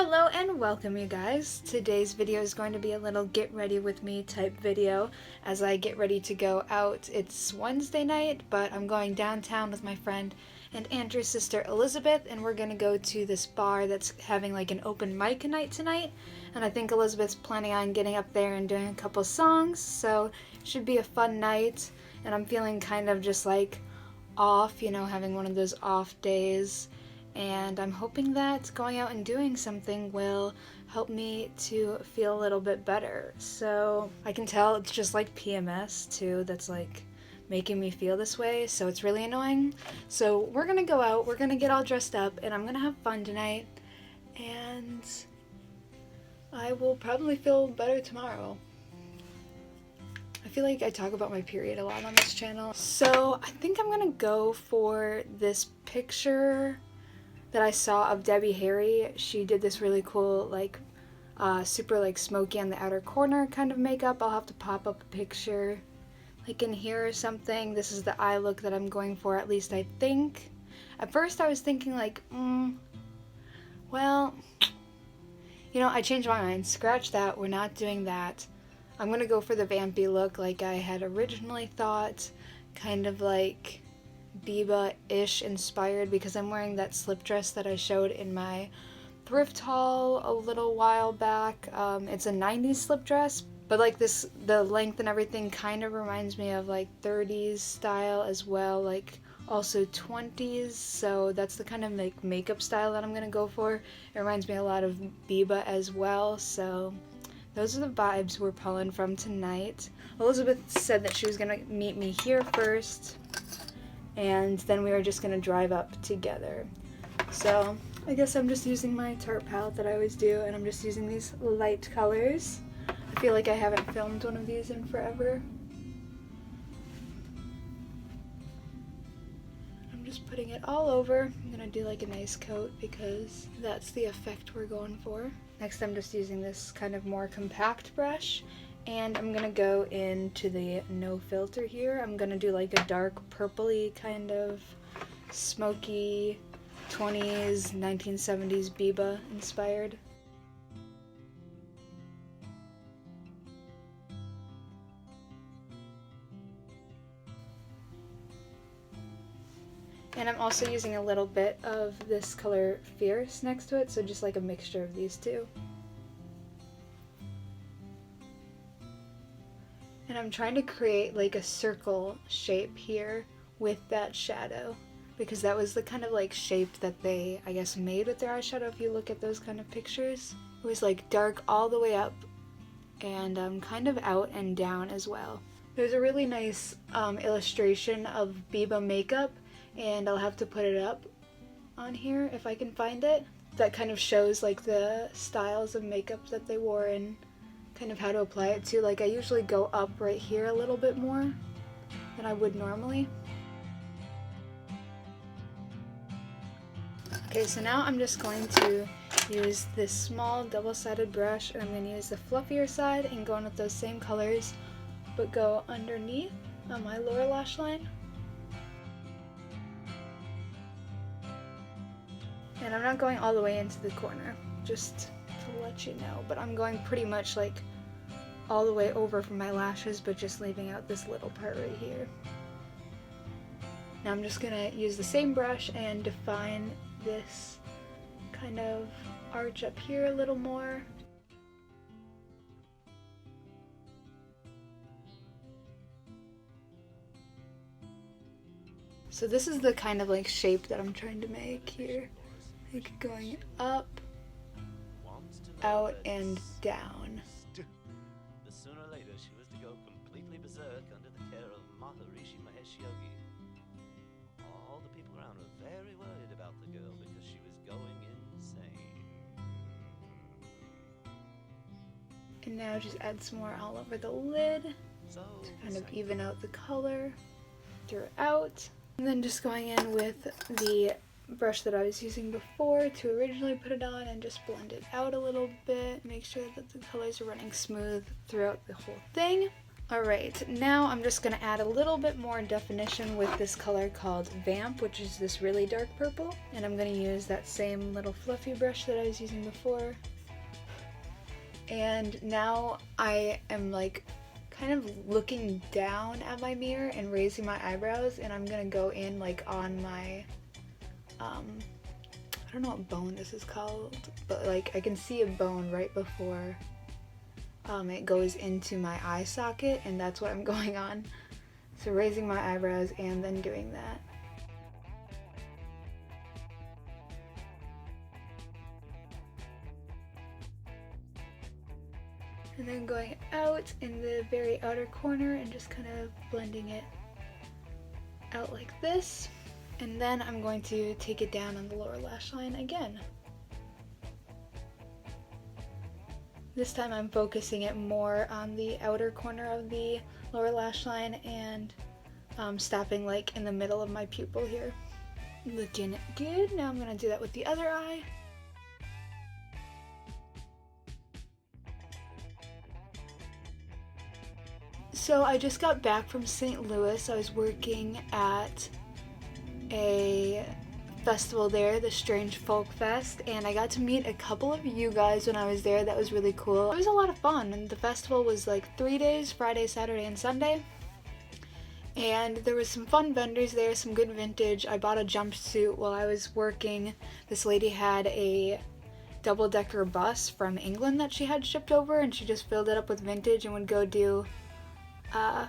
Hello and welcome, you guys. Today's video is going to be a little get ready with me type video as I get ready to go out. It's Wednesday night, but I'm going downtown with my friend and Andrew's sister Elizabeth, and we're gonna go to this bar that's having like an open mic night tonight, and I think Elizabeth's planning on getting up there and doing a couple songs, so it should be a fun night. And I'm feeling kind of just like off, you know, having one of those off days. And I'm hoping that going out and doing something will help me to feel a little bit better. So I can tell it's just like PMS too that's like making me feel this way, so it's really annoying. So we're gonna go out, we're gonna get all dressed up, and I'm gonna have fun tonight, and I will probably feel better tomorrow. I feel like I talk about my period a lot on this channel. So I think I'm gonna go for this picture that I saw of Debbie Harry. She did this really cool, like, super, like, smoky on the outer corner kind of makeup. I'll have to pop up a picture, like, in here or something. This is the eye look that I'm going for, at least I think. At first I was thinking, like, well, you know, I changed my mind. Scratch that. We're not doing that. I'm gonna go for the vampy look like I had originally thought, kind of like Biba-ish inspired, because I'm wearing that slip dress that I showed in my thrift haul a little while back. It's a 90s slip dress, but like this, the length and everything kind of reminds me of like 30s style as well, like also 20s, so that's the kind of like makeup style that I'm gonna go for. It reminds me a lot of Biba as well, so those are the vibes we're pulling from tonight. Elizabeth said that she was gonna meet me here first, and then we were just gonna drive up together. So I guess I'm just using my Tarte palette that I always do, and I'm just using these light colors. I feel like I haven't filmed one of these in forever. I'm just putting it all over. I'm gonna do like a nice coat because that's the effect we're going for. Next I'm just using this kind of more compact brush, and I'm gonna go into the no filter here. I'm gonna do like a dark purpley kind of smoky 20s, 1970s Biba inspired. And I'm also using a little bit of this color Fierce next to it, so just like a mixture of these two. And I'm trying to create like a circle shape here with that shadow, because that was the kind of like shape that they, I guess, made with their eyeshadow. If you look at those kind of pictures, it was like dark all the way up and kind of out and down as well. There's a really nice illustration of Biba makeup, and I'll have to put it up on here if I can find it. That kind of shows like the styles of makeup that they wore and kind of how to apply it to. Like I usually go up right here a little bit more than I would normally. Okay, so now I'm just going to use this small double-sided brush, and I'm going to use the fluffier side and go in with those same colors, but go underneath on my lower lash line. And I'm not going all the way into the corner, just to let you know, but I'm going pretty much like all the way over from my lashes, but just leaving out this little part right here. Now I'm just gonna use the same brush and define this kind of arch up here a little more. So this is the kind of like shape that I'm trying to make here. Like going up, out, and down. But sooner or later she was to go completely berserk under the care of Maharishi Mahesh Yogi. All the people around were very worried about the girl because she was going insane. And now just add some more all over the lid to kind of even out the color throughout. And then just going in with the brush that I was using before to originally put it on and just blend it out a little bit. Make sure that the colors are running smooth throughout the whole thing. Alright, now I'm just going to add a little bit more definition with this color called Vamp, which is this really dark purple. And I'm going to use that same little fluffy brush that I was using before. And now I am like kind of looking down at my mirror and raising my eyebrows, and I'm going to go in like on my, I don't know what bone this is called, but like I can see a bone right before it goes into my eye socket, and that's what I'm going on. So raising my eyebrows and then doing that. And then going out in the very outer corner and just kind of blending it out like this. And then I'm going to take it down on the lower lash line again. This time I'm focusing it more on the outer corner of the lower lash line and stopping like in the middle of my pupil here. Looking good. Now I'm going to do that with the other eye. So I just got back from St. Louis. I was working at a festival there, the Strange Folk Fest, and I got to meet a couple of you guys when I was there. That was really cool. It was a lot of fun, and the festival was like 3 days, Friday, Saturday, and Sunday. And there was some fun vendors there, some good vintage. I bought a jumpsuit while I was working. This lady had a double-decker bus from England that she had shipped over, and she just filled it up with vintage and would go do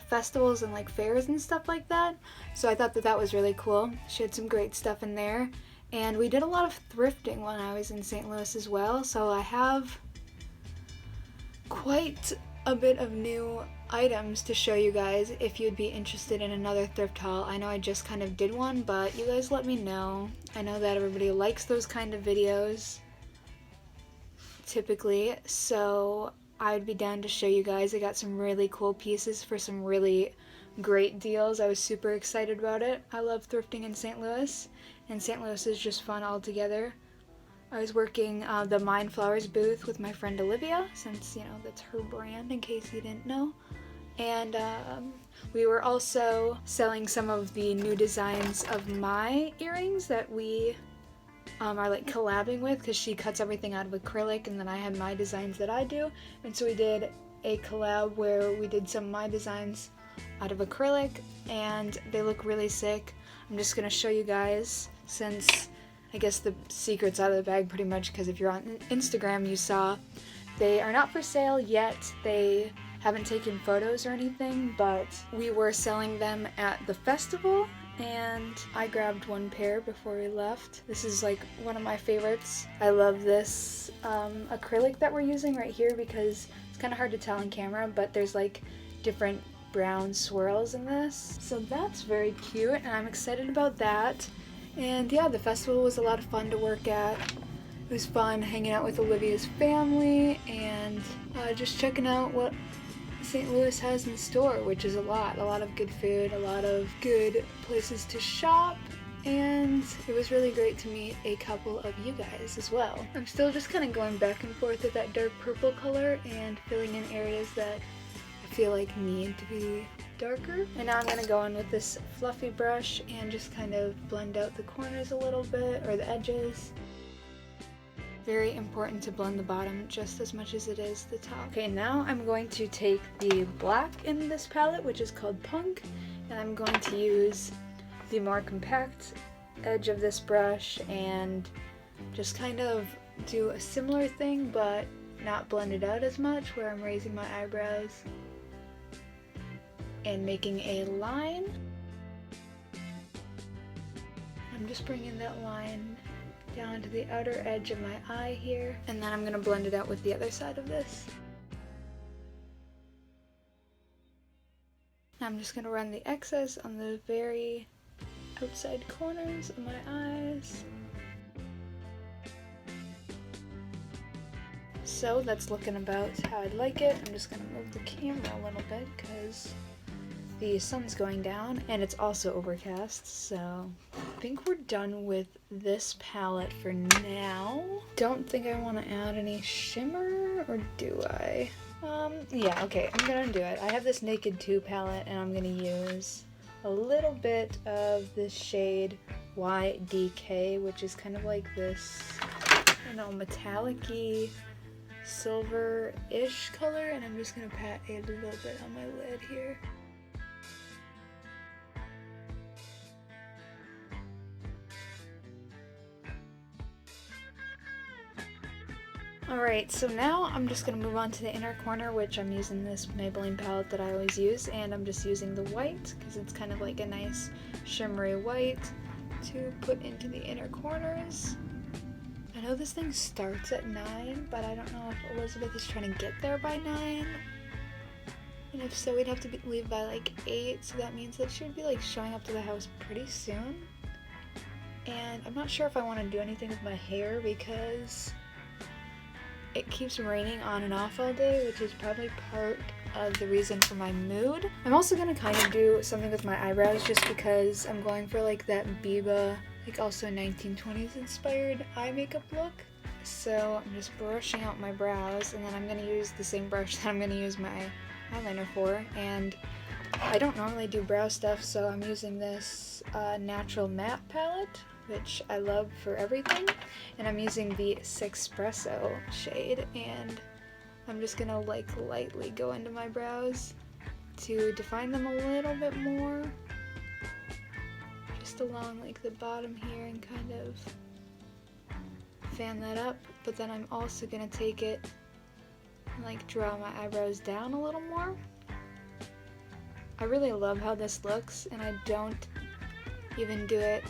festivals and like fairs and stuff like that. So I thought that that was really cool. She had some great stuff in there, and we did a lot of thrifting when I was in St. Louis as well. So I have quite a bit of new items to show you guys if you'd be interested in another thrift haul. I know I just kind of did one, but you guys let me know. I know that everybody likes those kind of videos typically, so I'd be down to show you guys. I got some really cool pieces for some really great deals. I was super excited about it. I love thrifting in St. Louis, and St. Louis is just fun altogether. I was working the Mind Flowers booth with my friend Olivia, since, you know, that's her brand in case you didn't know. And we were also selling some of the new designs of my earrings that we are like collabing with, because she cuts everything out of acrylic and then I had my designs that I do, and so we did a collab where we did some of my designs out of acrylic, and they look really sick. I'm just gonna show you guys, since I guess the secret's out of the bag pretty much, because if you're on Instagram you saw they are not for sale yet. They haven't taken photos or anything, but we were selling them at the festival, and I grabbed one pair before we left. This is like one of my favorites. I love this acrylic that we're using right here because it's kind of hard to tell on camera, but there's like different brown swirls in this. So that's very cute, and I'm excited about that. And yeah, the festival was a lot of fun to work at. It was fun hanging out with Olivia's family and just checking out what St. Louis has in store, which is a lot of good food, a lot of good places to shop, and it was really great to meet a couple of you guys as well. I'm still just kind of going back and forth with that dark purple color and filling in areas that I feel like need to be darker. And now I'm going to go in with this fluffy brush and just kind of blend out the corners a little bit, or the edges. Very important to blend the bottom just as much as it is the top. Okay, now I'm going to take the black in this palette, which is called Punk, and I'm going to use the more compact edge of this brush and just kind of do a similar thing but not blend it out as much, where I'm raising my eyebrows and making a line. I'm just bringing that line down to the outer edge of my eye here, and then I'm going to blend it out with the other side of this. I'm just going to run the excess on the very outside corners of my eyes. So that's looking about how I'd like it. I'm just going to move the camera a little bit because the sun's going down and it's also overcast, so I think we're done with this palette for now. Don't think I want to add any shimmer, or do I? Yeah, okay, I'm gonna do it. I have this Naked 2 palette, and I'm gonna use a little bit of this shade YDK, which is kind of like this, I don't know, metallic-y, silver-ish color, and I'm just gonna pat a little bit on my lid here. Alright, so now I'm just going to move on to the inner corner, which I'm using this Maybelline palette that I always use, and I'm just using the white, because it's kind of like a nice shimmery white to put into the inner corners. I know this thing starts at 9, but I don't know if Elizabeth is trying to get there by 9. And if so, we'd have to leave by like 8, so that means that she would be like showing up to the house pretty soon. And I'm not sure if I want to do anything with my hair because it keeps raining on and off all day, which is probably part of the reason for my mood. I'm also gonna kind of do something with my eyebrows just because I'm going for like that Biba, like also 1920s inspired eye makeup look. So I'm just brushing out my brows, and then I'm gonna use the same brush that I'm gonna use my eyeliner for. And I don't normally do brow stuff, so I'm using this Natural Matte palette, which I love for everything, and I'm using the Sexpresso shade, and I'm just gonna like lightly go into my brows to define them a little bit more, just along like the bottom here, and kind of fan that up. But then I'm also gonna take it and like draw my eyebrows down a little more. I really love how this looks, and I don't even do it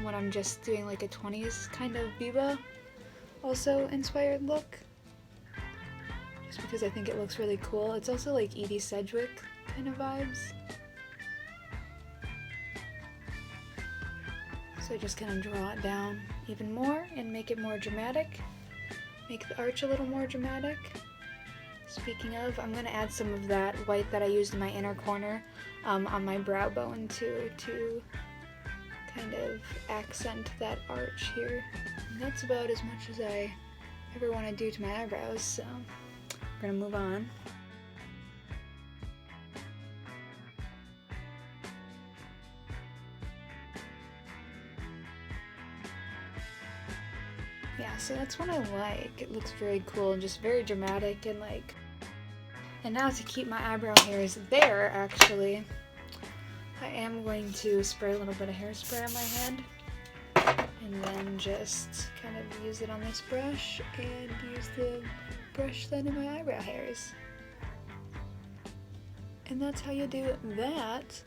when I'm just doing like a 20s kind of Biba also inspired look, just because I think it looks really cool. It's also like Edie Sedgwick kind of vibes. So I just kind of draw it down even more and make it more dramatic, make the arch a little more dramatic. Speaking of, I'm going to add some of that white that I used in my inner corner on my brow bone too, to kind of accent that arch here. And that's about as much as I ever want to do to my eyebrows, so we're going to move on. Yeah, so that's what I like. It looks very cool and just very dramatic, and like, and now to keep my eyebrow hairs there, actually, I am going to spray a little bit of hairspray on my hand, and then just kind of use it on this brush, and use the brush then in my eyebrow hairs. And that's how you do that.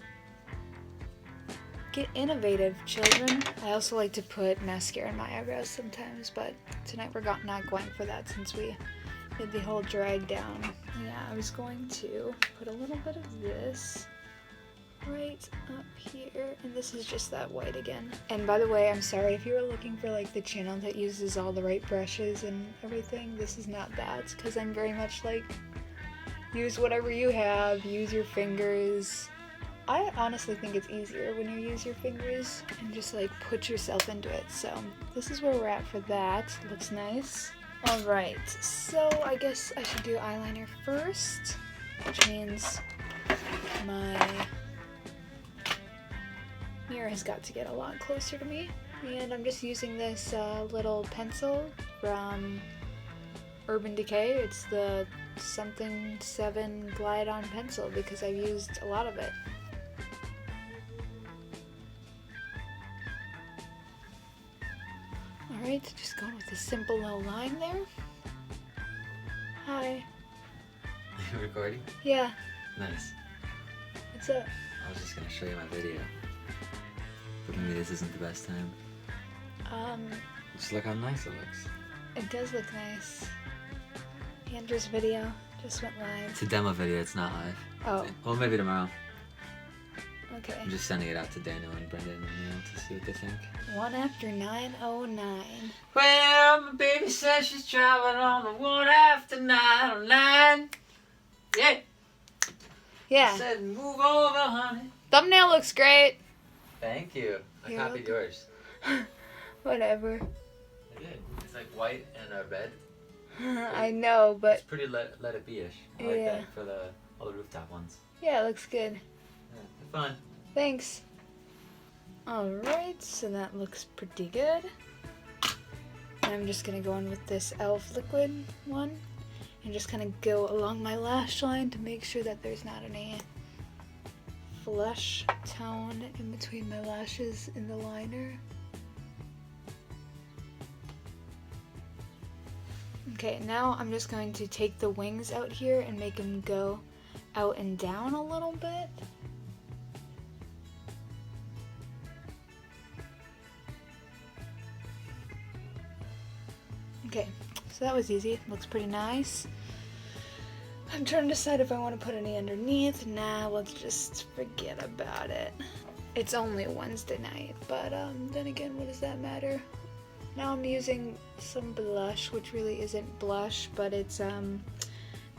Get innovative, children. I also like to put mascara in my eyebrows sometimes, but tonight we're not going for that since we did the whole drag down. Yeah, I was going to put a little bit of this right up here, and this is just that white again. And by the way, I'm sorry if you were looking for like the channel that uses all the right brushes and everything. This is not that, because I'm very much like, use whatever you have, use your fingers. I honestly think it's easier when you use your fingers and just like put yourself into it. So this is where we're at for that. Looks nice. Alright, so I guess I should do eyeliner first, which means my mirror has got to get a lot closer to me. And I'm just using this little pencil from Urban Decay. It's the something 7 Glide On pencil because I've used a lot of it. Alright, just going with a simple little line there. Hi. You recording? Yeah. Nice. What's up? I was just gonna show you my video. But maybe this isn't the best time. Just look how nice it looks. It does look nice. Andrew's video just went live. It's a demo video, it's not live. Oh. Well, maybe tomorrow. Okay. I'm just sending it out to Daniel and Brendan, to see what they think. 1 after 9:09. Well, my baby says she's traveling on the 1 after 9:09. Yeah. Yeah. I said, move over, honey. Thumbnail looks great. Thank you. I You're copied yours. Whatever. I did. It's like white and red. I know, but it's pretty let it be-ish. I like yeah. that for all the rooftop ones. Yeah, it looks good. Yeah, they're fun. Thanks. Alright, so that looks pretty good. I'm just gonna go in with this e.l.f. liquid one and just kind of go along my lash line to make sure that there's not any flesh tone in between my lashes in the liner. Okay, now I'm just going to take the wings out here and make them go out and down a little bit. Okay, so that was easy. Looks pretty nice. I'm trying to decide if I want to put any underneath. Nah, let's just forget about it. It's only Wednesday night, but then again, what does that matter? Now I'm using some blush, which really isn't blush, but it's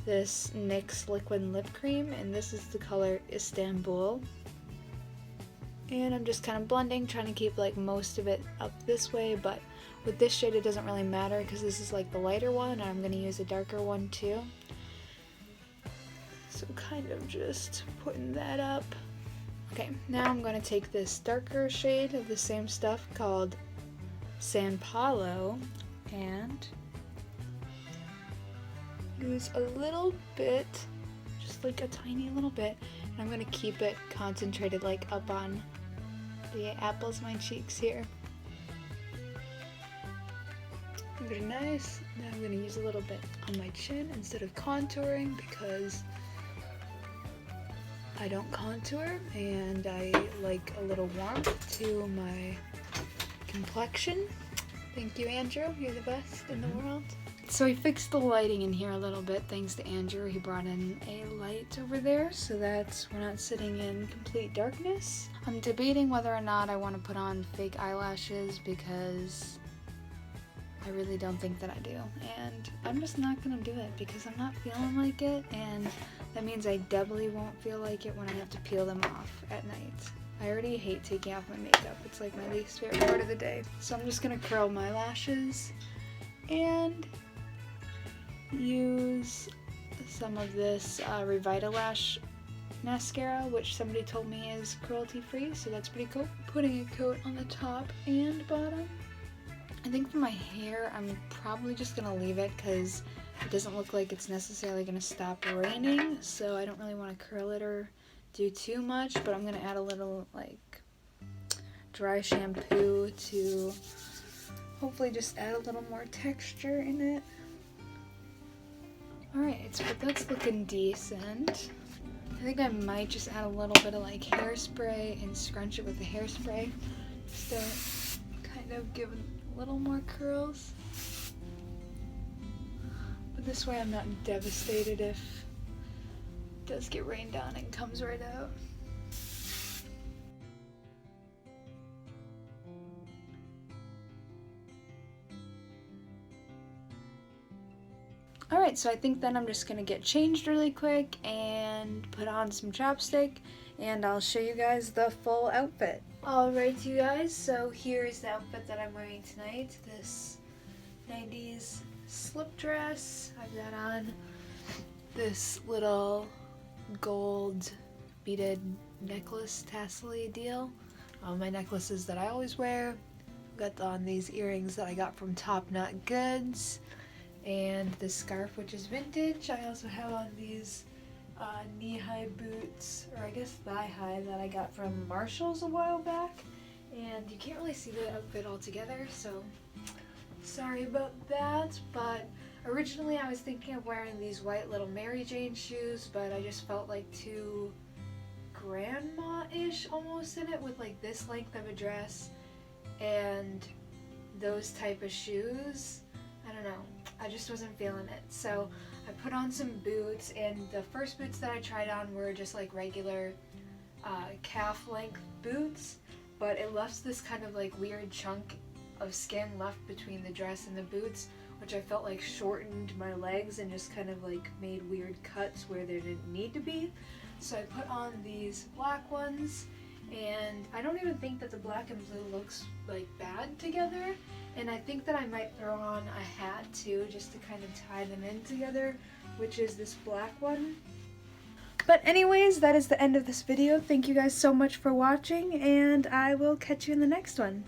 this NYX liquid lip cream, and this is the color Istanbul. And I'm just kind of blending, trying to keep like most of it up this way, but with this shade it doesn't really matter because this is like the lighter one, and I'm going to use a darker one too. So kind of just putting that up. Okay, now I'm going to take this darker shade of the same stuff called San Paulo and use a little bit, just like a tiny little bit, and I'm going to keep it concentrated like up on the apples of my cheeks here. Very nice. Now I'm going to use a little bit on my chin instead of contouring because I don't contour and I like a little warmth to my complexion. Thank you, Andrew. You're the best in the world. So I fixed the lighting in here a little bit thanks to Andrew. He brought in a light over there so that we're not sitting in complete darkness. I'm debating whether or not I want to put on fake eyelashes because I really don't think that I do. And I'm just not going to do it because I'm not feeling like it, and that means I doubly won't feel like it when I have to peel them off at night. I already hate taking off my makeup. It's like my least favorite part of the day. So I'm just going to curl my lashes and use some of this Revitalash mascara, which somebody told me is cruelty free, so that's pretty cool. Putting a coat on the top and bottom. I think for my hair, I'm probably just going to leave it because it doesn't look like it's necessarily going to stop raining, so I don't really want to curl it or do too much, but I'm going to add a little like dry shampoo to hopefully just add a little more texture in it. Alright, but that's looking decent. I think I might just add a little bit of like hairspray and scrunch it with the hairspray just to kind of give a little more curls. But this way I'm not devastated if it does get rained on and comes right out. Alright, so I think then I'm just going to get changed really quick and put on some chapstick, and I'll show you guys the full outfit. Alright, you guys, so here's the outfit that I'm wearing tonight. This 90s slip dress. I've got on this little gold beaded necklace tassel-y deal. My necklaces that I always wear. I've got on these earrings that I got from Top Knot Goods. And this scarf, which is vintage. I also have on these knee-high boots, or I guess thigh-high, that I got from Marshall's a while back. And you can't really see the outfit all together, so sorry about that. But originally I was thinking of wearing these white little Mary Jane shoes, but I just felt like too grandma-ish almost in it, with like this length of a dress and those type of shoes. I don't know. I just wasn't feeling it. So I put on some boots, and the first boots that I tried on were just like regular calf length boots, but it left this kind of like weird chunk of skin left between the dress and the boots, which I felt like shortened my legs and just kind of like made weird cuts where there didn't need to be. So I put on these black ones, And I don't even think that the black and blue looks like bad together. And I think that I might throw on a hat too, just to kind of tie them in together, which is this black one. But anyways, that is the end of this video. Thank you guys so much for watching, and I will catch you in the next one.